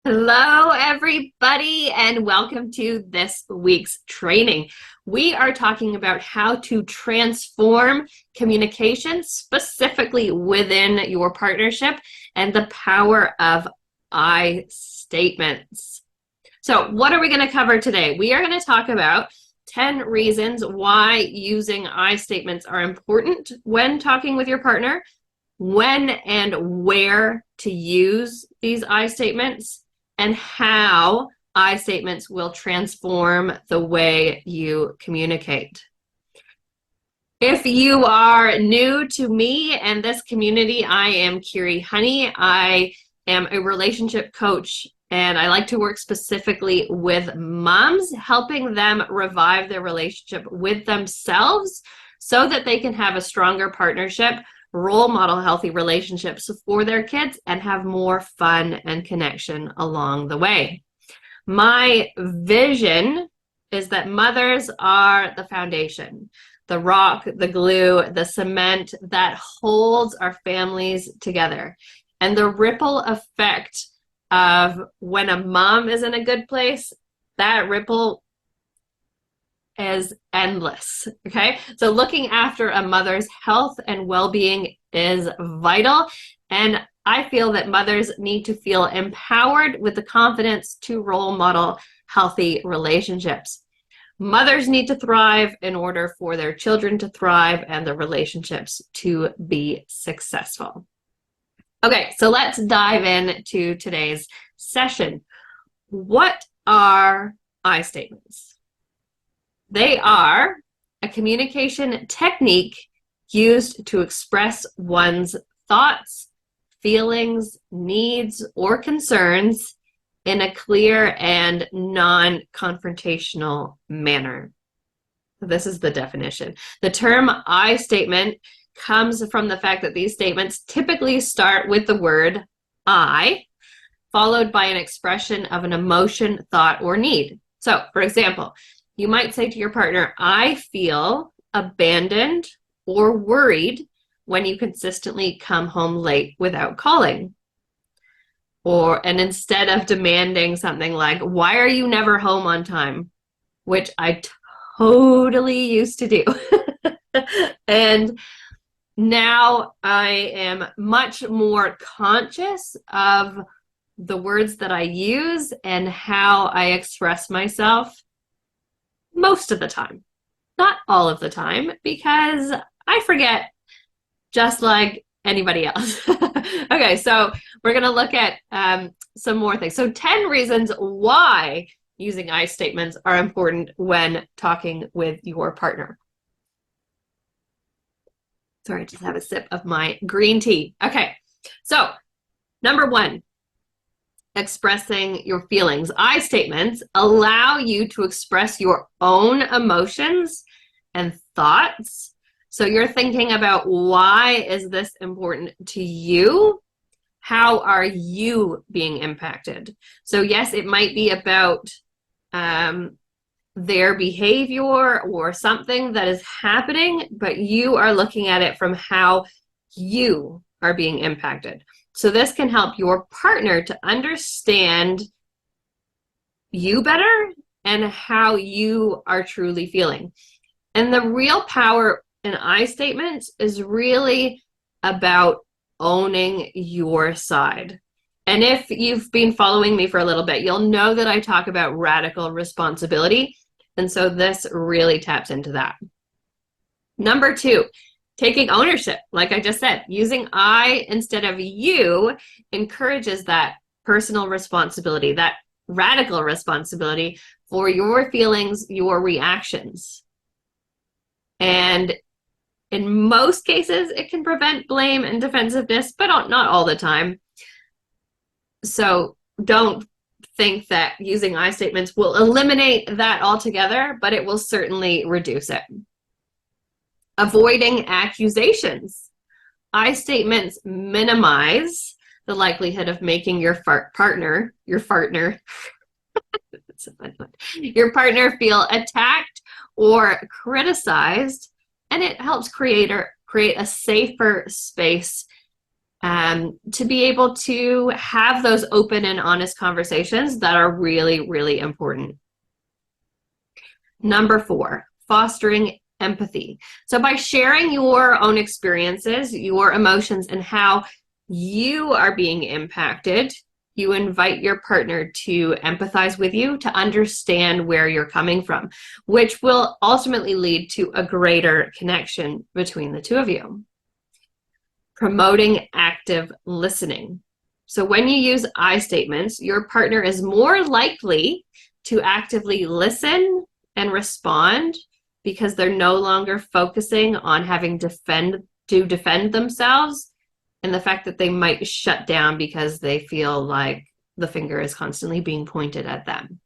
Hello, everybody, and welcome to this week's training. We are talking about how to transform communication specifically within your partnership and the power of I statements. So, what are we going to cover today? We are going to talk about 10 reasons why using I statements are important when talking with your partner, when and where to use these I statements, and how I statements will transform the way you communicate. If you are new to me and this community, I am Kiri Honey. I am a relationship coach, and I like to work specifically with moms, helping them revive their relationship with themselves so that they can have a stronger partnership, role model healthy relationships for their kids, and have more fun and connection along the way. My vision is that mothers are the foundation, the rock, the glue, the cement that holds our families together. And the ripple effect of when a mom is in a good place, that ripple is endless. Okay, so looking after a mother's health and well-being is vital, and I feel that mothers need to feel empowered with the confidence to role model healthy relationships. Mothers need to thrive in order for their children to thrive and the relationships to be successful. Okay, so let's dive into today's session. What are I statements? They are a communication technique used to express one's thoughts, feelings, needs, or concerns in a clear and non-confrontational manner. This is the definition. The term I statement comes from the fact that these statements typically start with the word I, followed by an expression of an emotion, thought, or need. So, for example, you might say to your partner, I feel abandoned or worried when you consistently come home late without calling. And instead of demanding something like, why are you never home on time? Which I totally used to do. And now I am much more conscious of the words that I use and how I express myself most of the time. Not all of the time, because I forget just like anybody else. Okay, so we're going to look at some more things. So 10 reasons why using I statements are important when talking with your partner. Sorry, I just have a sip of my green tea. Okay, so number one, expressing your feelings. I statements allow you to express your own emotions and thoughts. So you're thinking about, why is this important to you? How are you being impacted? So yes, it might be about their behavior or something that is happening, but you are looking at it from how you are being impacted. So this can help your partner to understand you better and how you are truly feeling. And the real power in I statements is really about owning your side. And if you've been following me for a little bit, you'll know that I talk about radical responsibility. And so this really taps into that. Number two, taking ownership. Like I just said, using I instead of you encourages that personal responsibility, that radical responsibility for your feelings, your reactions. And in most cases, it can prevent blame and defensiveness, but not all the time. So don't think that using I statements will eliminate that altogether, but it will certainly reduce it. Avoiding accusations. I statements minimize the likelihood of making your partner feel attacked or criticized, and it helps create a safer space to be able to have those open and honest conversations that are really, really important. Number 4, fostering empathy. So by sharing your own experiences, your emotions, and how you are being impacted, you invite your partner to empathize with you, to understand where you're coming from, which will ultimately lead to a greater connection between the two of you. Promoting active listening. So when you use I statements, your partner is more likely to actively listen and respond because they're no longer focusing on having to defend themselves and the fact that they might shut down because they feel like the finger is constantly being pointed at them.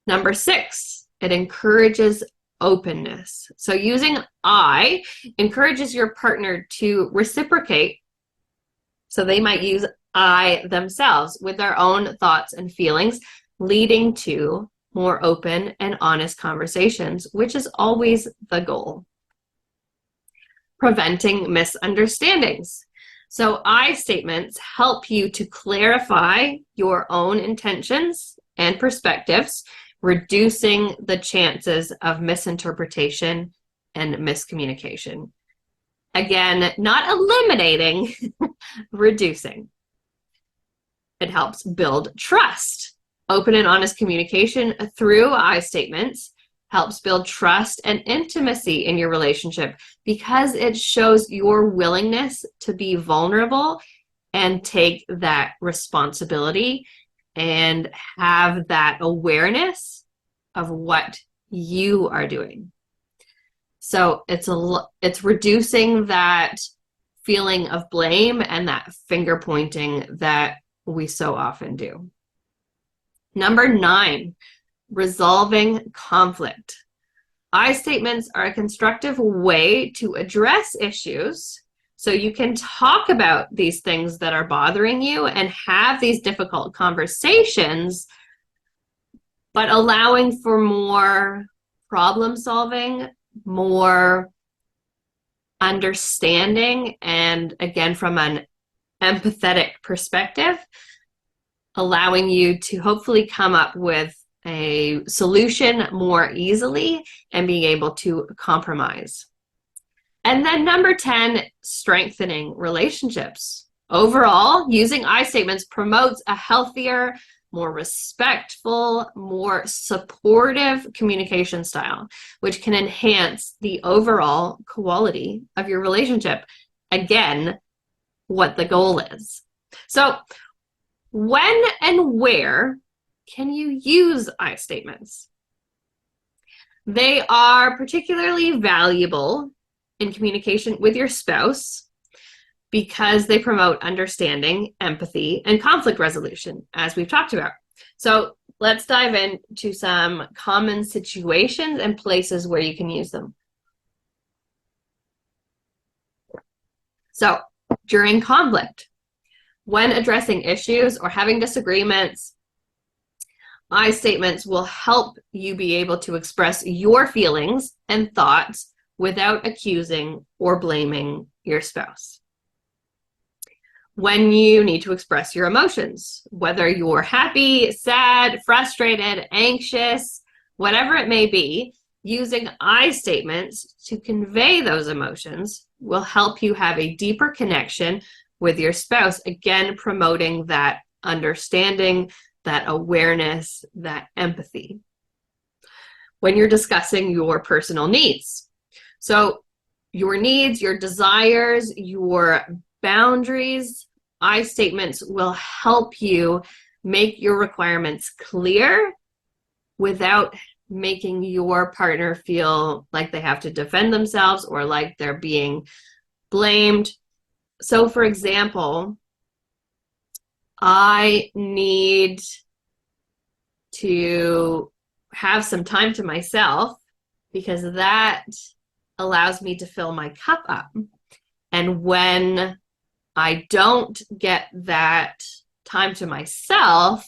Number 6, it encourages openness. So using I encourages your partner to reciprocate. So they might use I themselves with their own thoughts and feelings, leading to more open and honest conversations, which is always the goal. Preventing misunderstandings. So I statements help you to clarify your own intentions and perspectives, reducing the chances of misinterpretation and miscommunication. Again, not eliminating, reducing. It helps build trust. Open and honest communication through I statements helps build trust and intimacy in your relationship because it shows your willingness to be vulnerable and take that responsibility and have that awareness of what you are doing. So it's reducing that feeling of blame and that finger pointing that we so often do. Number 9, resolving conflict. I statements are a constructive way to address issues so you can talk about these things that are bothering you and have these difficult conversations, but allowing for more problem solving, more understanding, and again, from an empathetic perspective, allowing you to hopefully come up with a solution more easily and being able to compromise. And then number 10, strengthening relationships. Overall, using I statements promotes a healthier, more respectful, more supportive communication style, which can enhance the overall quality of your relationship. Again, what the goal is. So when and where can you use I statements? They are particularly valuable in communication with your spouse because they promote understanding, empathy, and conflict resolution, as we've talked about. So let's dive into some common situations and places where you can use them. So during conflict, when addressing issues or having disagreements, I statements will help you be able to express your feelings and thoughts without accusing or blaming your spouse. When you need to express your emotions, whether you're happy, sad, frustrated, anxious, whatever it may be, using I statements to convey those emotions will help you have a deeper connection with your spouse, again, promoting that understanding, that awareness, that empathy. When you're discussing your personal needs. So your needs, your desires, your boundaries, I statements will help you make your requirements clear without making your partner feel like they have to defend themselves or like they're being blamed. So for example, I need to have some time to myself because that allows me to fill my cup up. And when I don't get that time to myself,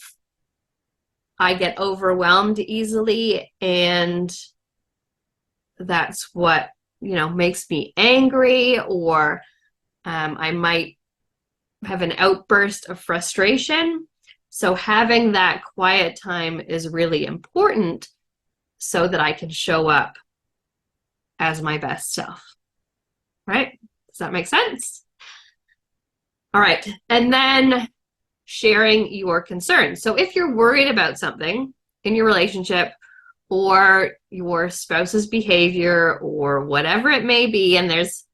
I get overwhelmed easily, and that's what, makes me angry, or I might have an outburst of frustration. So having that quiet time is really important so that I can show up as my best self. Right? Does that make sense? All right. And then sharing your concerns. So if you're worried about something in your relationship or your spouse's behavior or whatever it may be, and there's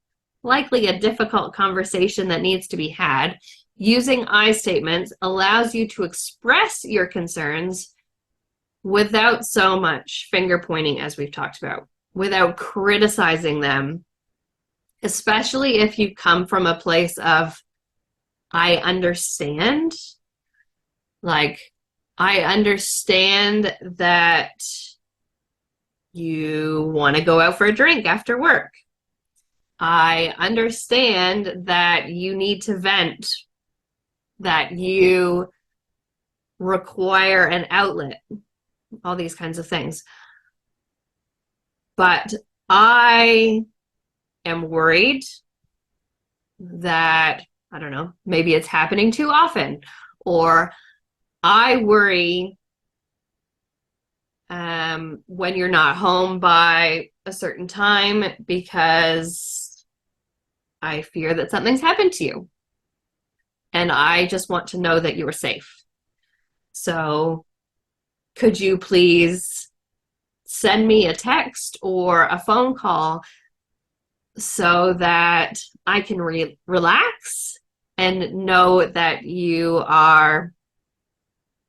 likely a difficult conversation that needs to be had, using I statements allows you to express your concerns without so much finger pointing, as we've talked about, without criticizing them, especially if you come from a place of, I understand. Like, I understand that you want to go out for a drink after work. I understand that you need to vent, that you require an outlet, all these kinds of things. But I am worried that, I don't know, maybe it's happening too often, or I worry when you're not home by a certain time because I fear that something's happened to you. And I just want to know that you are safe. So could you please send me a text or a phone call so that I can relax and know that you are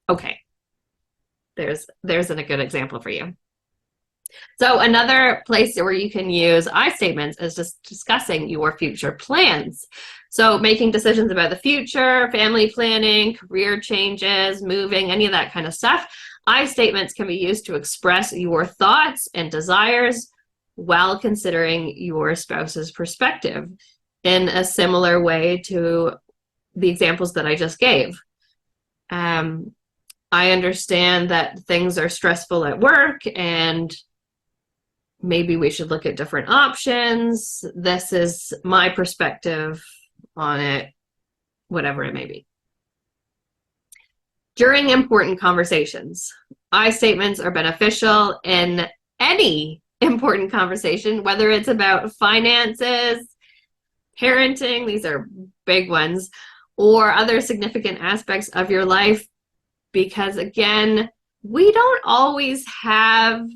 okay. There's a good example for you. So another place where you can use I statements is just discussing your future plans. So making decisions about the future, family planning, career changes, moving, any of that kind of stuff. I statements can be used to express your thoughts and desires while considering your spouse's perspective in a similar way to the examples that I just gave. I understand that things are stressful at work and maybe we should look at different options. This is my perspective on it, whatever it may be. During important conversations, I statements are beneficial in any important conversation, whether it's about finances, parenting, these are big ones, or other significant aspects of your life, because again, we don't always have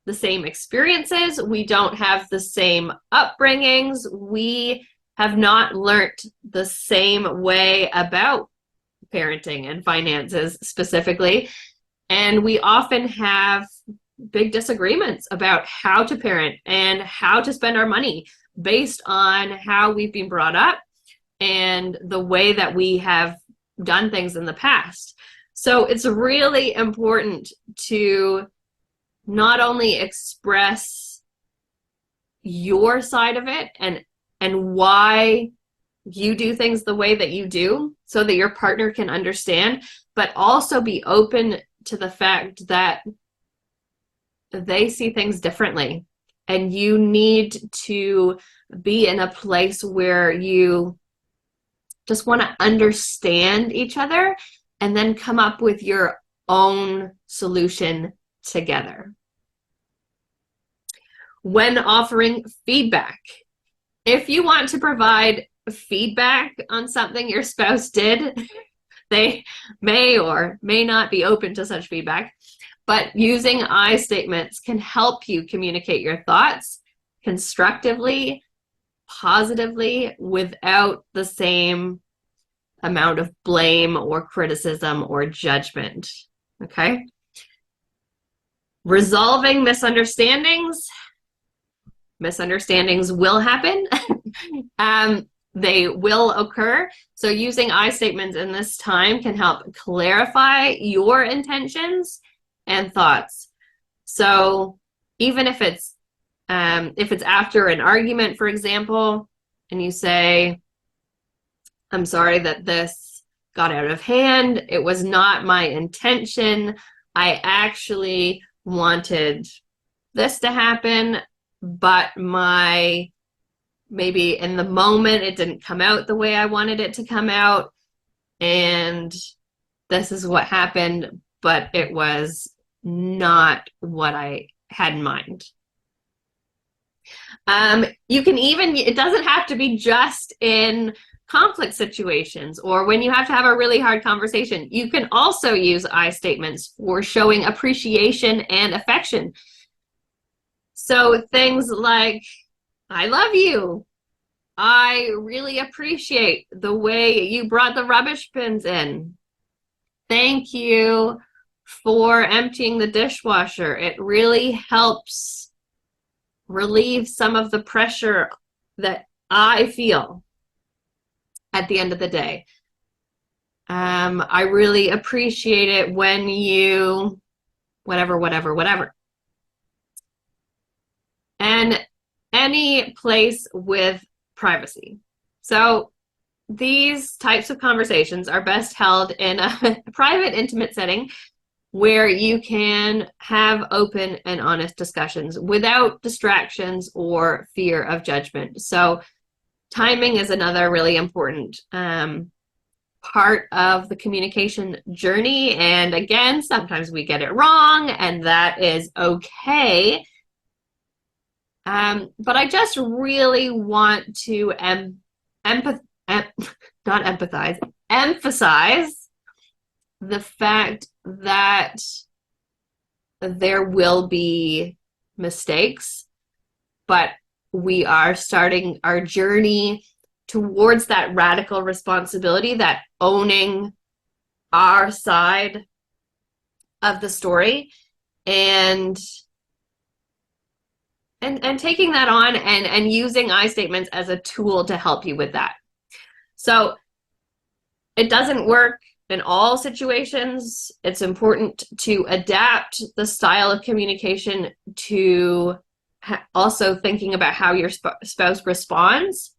the same experiences. We don't have the same upbringings. We have not learned the same way about parenting and finances specifically. And we often have big disagreements about how to parent and how to spend our money based on how we've been brought up and the way that we have done things in the past. So it's really important to not only express your side of it and why you do things the way that you do so that your partner can understand, but also be open to the fact that they see things differently. And you need to be in a place where you just want to understand each other and then come up with your own solution together. When offering feedback, if you want to provide feedback on something your spouse did, they may or may not be open to such feedback, but using I statements can help you communicate your thoughts constructively, positively, without the same amount of blame or criticism or judgment. Okay? Resolving misunderstandings. Misunderstandings will happen. They will occur. So using I statements in this time can help clarify your intentions and thoughts. So even if it's after an argument, for example, and you say, I'm sorry that this got out of hand. It was not my intention. I actually wanted this to happen, but my maybe in the moment it didn't come out the way I wanted it to come out, and this is what happened, but it was not what I had in mind. You can even, it doesn't have to be just in conflict situations or when you have to have a really hard conversation. You can also use I statements for showing appreciation and affection. So things like, I love you. I really appreciate the way you brought the rubbish bins in. Thank you for emptying the dishwasher. It really helps relieve some of the pressure that I feel at the end of the day. I really appreciate it when you whatever. And any place with privacy. So these types of conversations are best held in a private, intimate setting where you can have open and honest discussions without distractions or fear of judgment. So timing is another really important part of the communication journey. And again, sometimes we get it wrong, and that is okay. But I just really want to emphasize the fact that there will be mistakes, but we are starting our journey towards that radical responsibility, that owning our side of the story, and taking that on and using I statements as a tool to help you with that. So it doesn't work in all situations. It's important to adapt the style of communication to also thinking about how your spouse responds.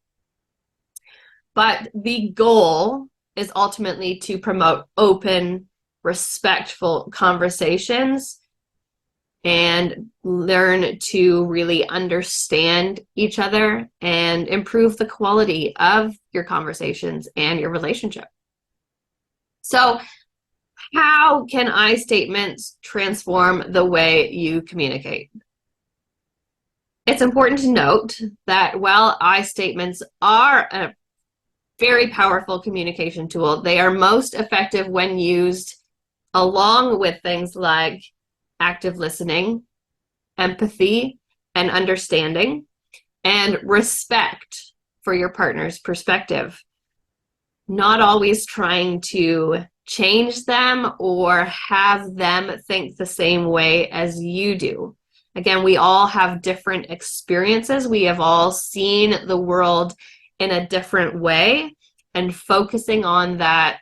But the goal is ultimately to promote open, respectful conversations and learn to really understand each other and improve the quality of your conversations and your relationship. So how can I statements transform the way you communicate? It's important to note that while I statements are a very powerful communication tool, they are most effective when used along with things like active listening, empathy, and understanding, and respect for your partner's perspective. Not always trying to change them or have them think the same way as you do. Again, we all have different experiences. We have all seen the world in a different way, and focusing on that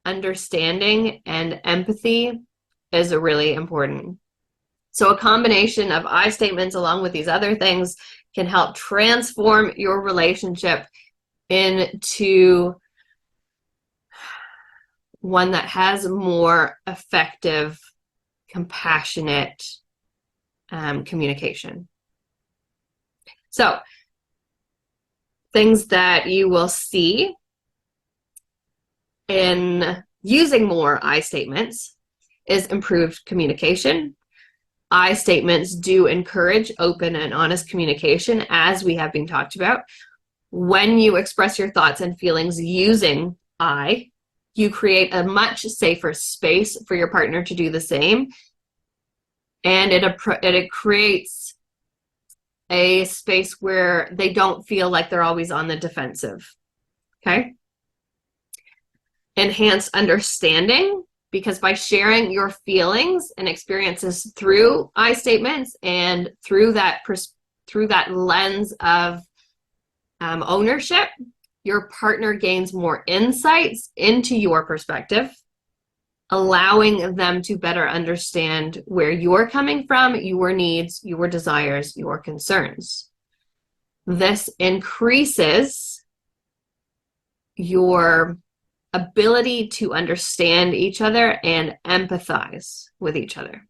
understanding and empathy is really important. So a combination of I statements along with these other things can help transform your relationship into one that has more effective, compassionate communication. So things that you will see in using more I statements is improved communication. I statements do encourage open and honest communication, as we have been talked about. When you express your thoughts and feelings using I, you create a much safer space for your partner to do the same. And it creates a space where they don't feel like they're always on the defensive. Okay? Enhance understanding, because by sharing your feelings and experiences through I statements and through that lens of ownership, your partner gains more insights into your perspective, allowing them to better understand where you're coming from, your needs, your desires, your concerns. This increases your ability to understand each other and empathize with each other.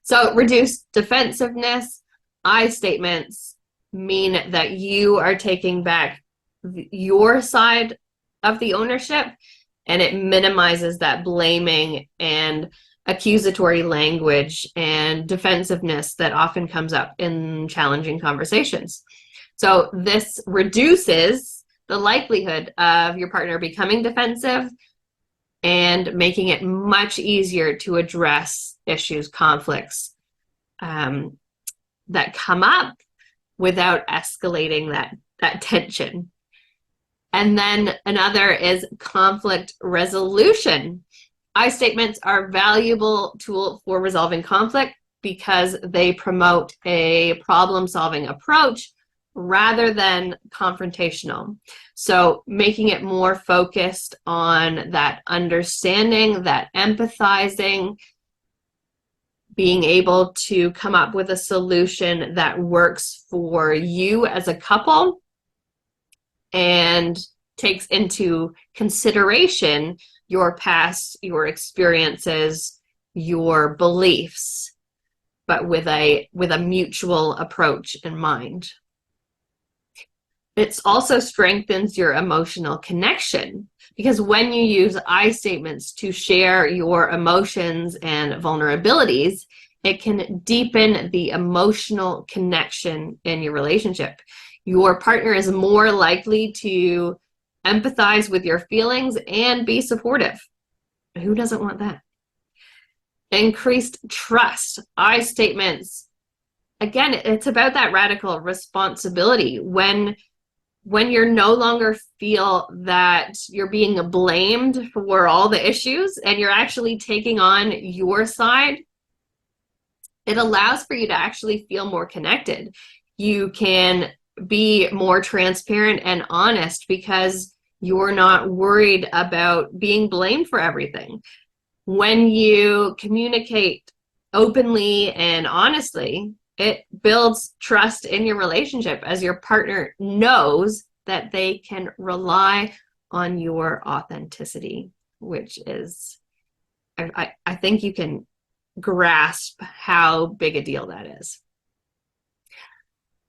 So reduce defensiveness. I statements mean that you are taking back your side of the ownership, and it minimizes that blaming and accusatory language and defensiveness that often comes up in challenging conversations. So this reduces the likelihood of your partner becoming defensive and making it much easier to address issues, conflicts that come up without escalating that tension. And then another is conflict resolution. I statements are a valuable tool for resolving conflict because they promote a problem-solving approach rather than confrontational. So making it more focused on that understanding, that empathizing, being able to come up with a solution that works for you as a couple and takes into consideration your past, your experiences, your beliefs, but with a mutual approach in mind. It also strengthens your emotional connection, because when you use I statements to share your emotions and vulnerabilities, it can deepen the emotional connection in your relationship. Your partner is more likely to empathize with your feelings and be supportive. Who doesn't want that? Increased trust. I statements, again, it's about that radical responsibility. When you're no longer feel that you're being blamed for all the issues and you're actually taking on your side, it allows for you to actually feel more connected. You can be more transparent and honest because you're not worried about being blamed for everything. When you communicate openly and honestly, it builds trust in your relationship as your partner knows that they can rely on your authenticity, which is, I think you can grasp how big a deal that is.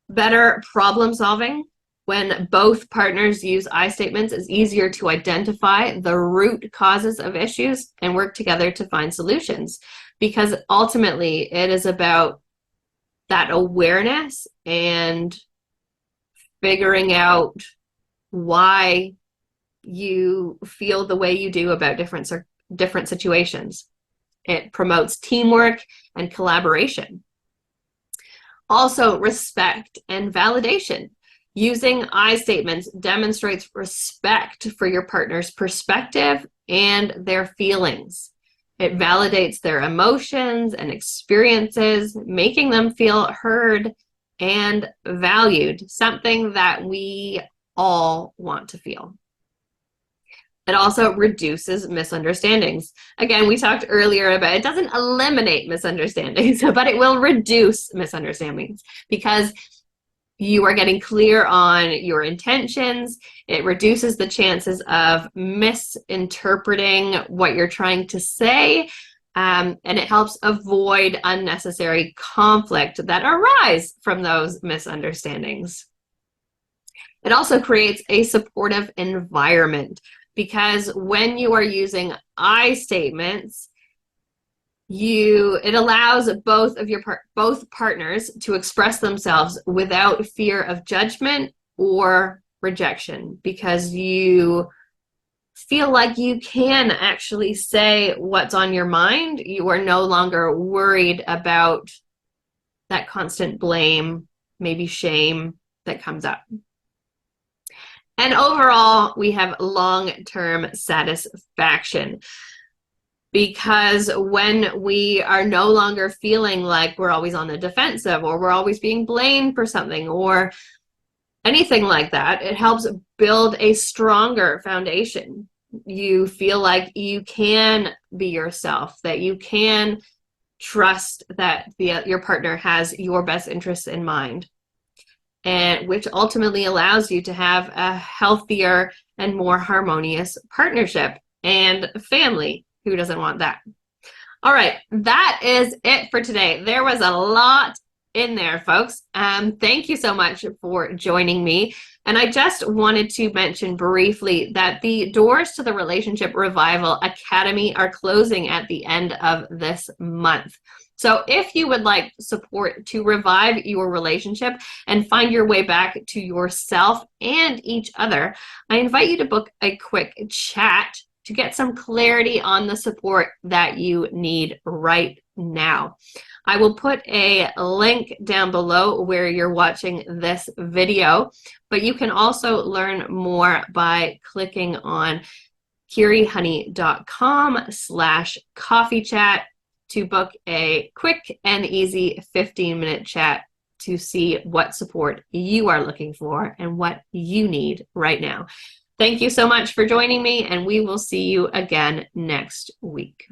Better problem solving. When both partners use I statements, it's easier to identify the root causes of issues and work together to find solutions, because ultimately it is about that awareness and figuring out why you feel the way you do about different situations. It promotes teamwork and collaboration. Also, respect and validation. Using I statements demonstrates respect for your partner's perspective and their feelings. It validates their emotions and experiences, making them feel heard and valued, something that we all want to feel. It also reduces misunderstandings. Again, we talked earlier about it doesn't eliminate misunderstandings, but it will reduce misunderstandings because you are getting clear on your intentions. It reduces the chances of misinterpreting what you're trying to say, and it helps avoid unnecessary conflict that arise from those misunderstandings. It also creates a supportive environment, because when you are using I statements, it allows both partners to express themselves without fear of judgment or rejection, because you feel like you can actually say what's on your mind. You are no longer worried about that constant blame, maybe shame that comes up. And overall, we have long-term satisfaction, because when we are no longer feeling like we're always on the defensive or we're always being blamed for something or anything like that, it helps build a stronger foundation. You feel like you can be yourself, that you can trust that your partner has your best interests in mind, and which ultimately allows you to have a healthier and more harmonious partnership and family. Who doesn't want that? All right, that is it for today. There was a lot in there, folks. Thank you so much for joining me. And I just wanted to mention briefly that the doors to the Relationship Revival Academy are closing at the end of this month. So if you would like support to revive your relationship and find your way back to yourself and each other, I invite you to book a quick chat to get some clarity on the support that you need right now. I will put a link down below where you're watching this video, but you can also learn more by clicking on kirihoney.com/coffee chat to book a quick and easy 15-minute chat to see what support you are looking for and what you need right now. Thank you so much for joining me, and we will see you again next week.